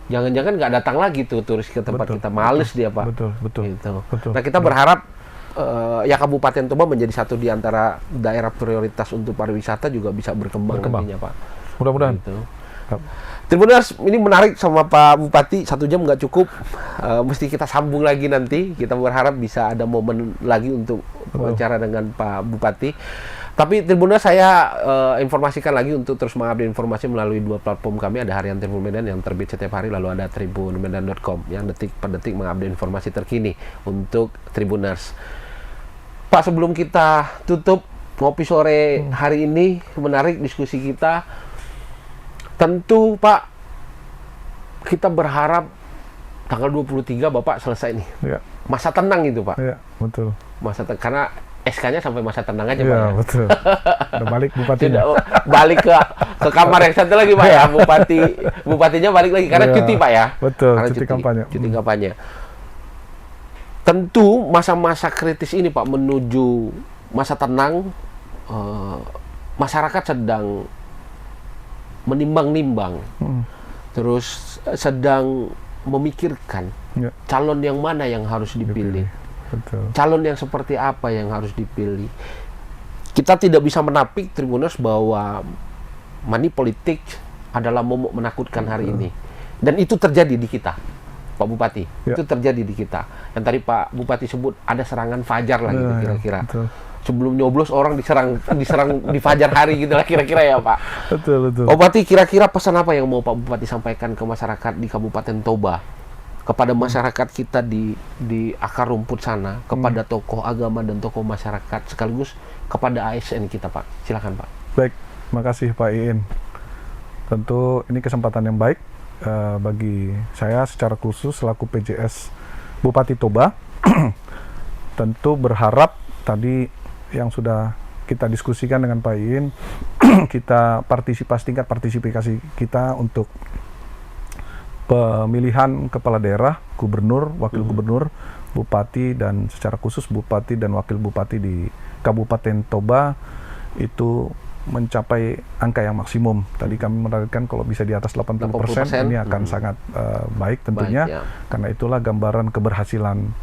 jangan-jangan nggak datang lagi tuh turis ke tempat kita, males dia Pak. Betul. Gitu. Nah kita berharap ya Kabupaten Toba menjadi satu di antara daerah prioritas untuk pariwisata juga bisa berkembang nantinya Pak. Mudah-mudahan. Gitu. Tribuners, ini menarik sama Pak Bupati, 1 jam nggak cukup, mesti kita sambung lagi nanti. Kita berharap bisa ada momen lagi untuk wawancara dengan Pak Bupati. Tapi Tribuners, saya informasikan lagi untuk terus mengupdate informasi melalui 2 platform kami. Ada Harian Tribun Medan yang terbit setiap hari, lalu ada tribunmedan.com yang detik per detik mengupdate informasi terkini untuk Tribuners. Pak, sebelum kita tutup ngopi sore hari ini, menarik diskusi kita. Tentu Pak, kita berharap tanggal 23 Bapak selesai nih. Masa tenang itu Pak. Iya, betul. Karena SK-nya sampai masa tenang aja Pak. Iya, betul. Udah balik bupatinya. Balik ke kamar yang satu lagi Pak ya. Bupatinya balik lagi karena cuti Pak ya. Betul, karena cuti kampanye. Cuti kampanye. Tentu masa-masa kritis ini Pak menuju masa tenang, masyarakat sedang menimbang-nimbang, terus sedang memikirkan calon yang mana yang harus dipilih. Betul. Calon yang seperti apa yang harus dipilih. Kita tidak bisa menapik Tribuners bahwa money politik adalah momok menakutkan hari ini. Dan itu terjadi di kita, Pak Bupati. Itu terjadi di kita. Yang tadi Pak Bupati sebut ada serangan fajar lah gitu kira-kira. Sebelum nyoblos orang diserang di fajar hari gitu lah kira-kira ya Pak. Betul. Pak Bupati, kira-kira pesan apa yang mau Pak Bupati sampaikan ke masyarakat di Kabupaten Toba, kepada masyarakat kita di akar rumput sana, kepada tokoh agama dan tokoh masyarakat, sekaligus kepada ASN kita Pak? Silakan Pak. Baik, makasih Pak Iin. Tentu ini kesempatan yang baik bagi saya secara khusus selaku PJS Bupati Toba. Tentu berharap tadi yang sudah kita diskusikan dengan Pak Iin, kita tingkat partisipasi kita untuk pemilihan kepala daerah, gubernur, wakil gubernur, bupati, dan secara khusus bupati dan wakil bupati di Kabupaten Toba itu mencapai angka yang maksimum. Tadi kami menargetkan kalau bisa di atas 80%, ini akan sangat baik tentunya. Karena itulah gambaran keberhasilan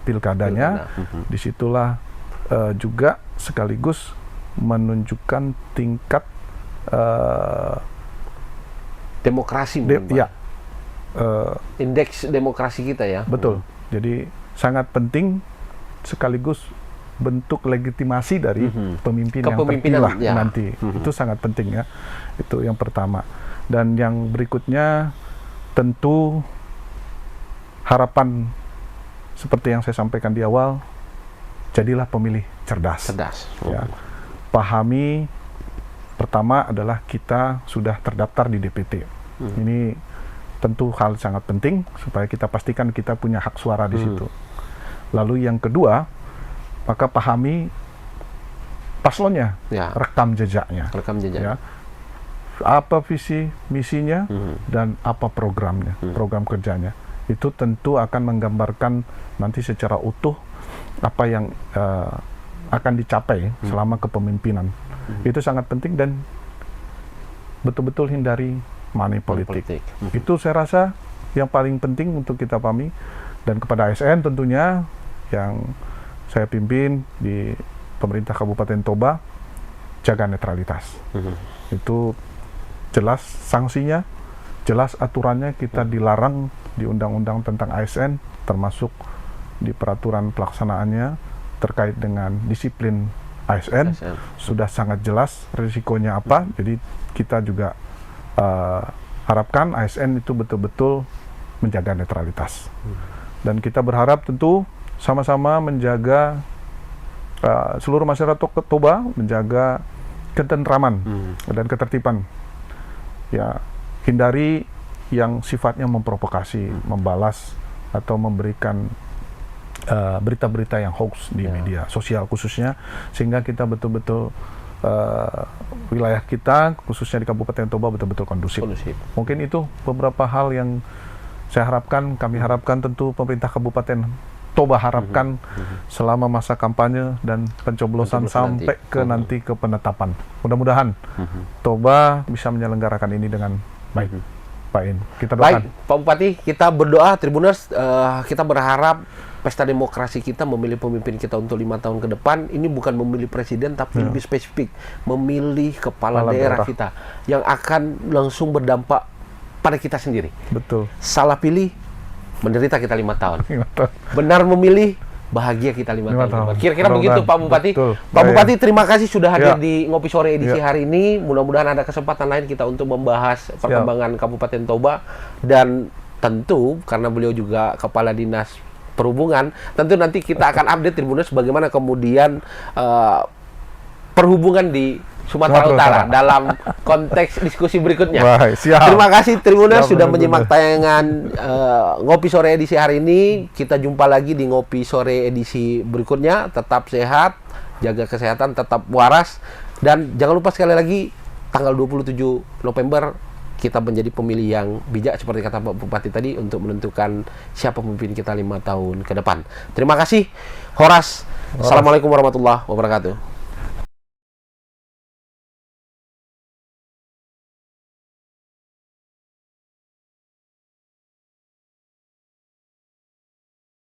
pilkadanya. Disitulah juga sekaligus menunjukkan tingkat Demokrasi mungkin, Pak. ya, Indeks demokrasi kita ya. betul. Jadi sangat penting sekaligus bentuk legitimasi dari pemimpin yang Kepemimpinan, terpilih ya. nanti. Itu sangat penting ya. Itu yang pertama. Dan yang berikutnya tentu harapan seperti yang saya sampaikan di awal, jadilah pemilih cerdas. Cerdas. Ya. Pahami pertama adalah kita sudah terdaftar di DPT. Ini tentu hal sangat penting supaya kita pastikan kita punya hak suara di situ. Lalu yang kedua, maka pahami paslonnya, Ya. rekam jejaknya. Rekam jejak. Ya. Apa visi misinya dan apa programnya, program kerjanya. Itu tentu akan menggambarkan nanti secara utuh apa yang akan dicapai selama kepemimpinan. Itu sangat penting dan betul-betul hindari money politik. Itu saya rasa yang paling penting untuk kita pahami. Dan kepada ASN tentunya yang saya pimpin di pemerintah Kabupaten Toba, jaga netralitas. Itu jelas sanksinya, jelas aturannya, kita dilarang di undang-undang tentang ASN, termasuk di peraturan pelaksanaannya terkait dengan disiplin ASN. Sudah sangat jelas risikonya apa. Jadi kita juga harapkan ASN itu betul-betul menjaga netralitas. Dan kita berharap tentu sama-sama menjaga seluruh masyarakat Toba, menjaga ketentraman dan ketertiban. Ya, hindari yang sifatnya memprovokasi, membalas atau memberikan berita-berita yang hoax di media sosial khususnya, sehingga kita betul-betul wilayah kita khususnya di Kabupaten Toba betul-betul kondusif. Mungkin itu beberapa hal yang saya harapkan, kami harapkan, tentu pemerintah Kabupaten Toba harapkan selama masa kampanye dan pencoblosan sampai nanti ke penetapan. Mudah-mudahan Toba bisa menyelenggarakan ini dengan baik. Pak In, kita doakan. Baik, Pak Bupati, kita berdoa, Tribuners, kita berharap pesta demokrasi kita memilih pemimpin kita untuk 5 tahun ke depan. Ini bukan memilih presiden, tapi lebih spesifik memilih kepala daerah kita yang akan langsung berdampak pada kita sendiri. Betul. Salah pilih, menderita kita 5 tahun. Benar memilih, bahagia kita 5 tahun. Kira-kira begitu, Pak Bupati. Betul. Pak Bupati, terima kasih sudah hadir di Ngopi Sore edisi Ya. hari ini. Mudah-mudahan ada kesempatan lain kita untuk membahas perkembangan Kabupaten Toba. Dan tentu, karena beliau juga Kepala Dinas Perhubungan, tentu nanti kita akan update Tribuners bagaimana kemudian perhubungan di Sumatera Utara dalam konteks diskusi berikutnya. Baik, siap. Terima kasih Tribuners Siap, sudah benar-benar. menyimak tayangan Ngopi Sore edisi hari ini. Kita jumpa lagi di Ngopi Sore edisi berikutnya. Tetap sehat, jaga kesehatan, tetap waras, dan jangan lupa sekali lagi tanggal 27 November kita menjadi pemilih yang bijak seperti kata Pak Bupati tadi untuk menentukan siapa pemimpin kita 5 tahun ke depan. Terima kasih. Horas. Assalamualaikum warahmatullahi wabarakatuh.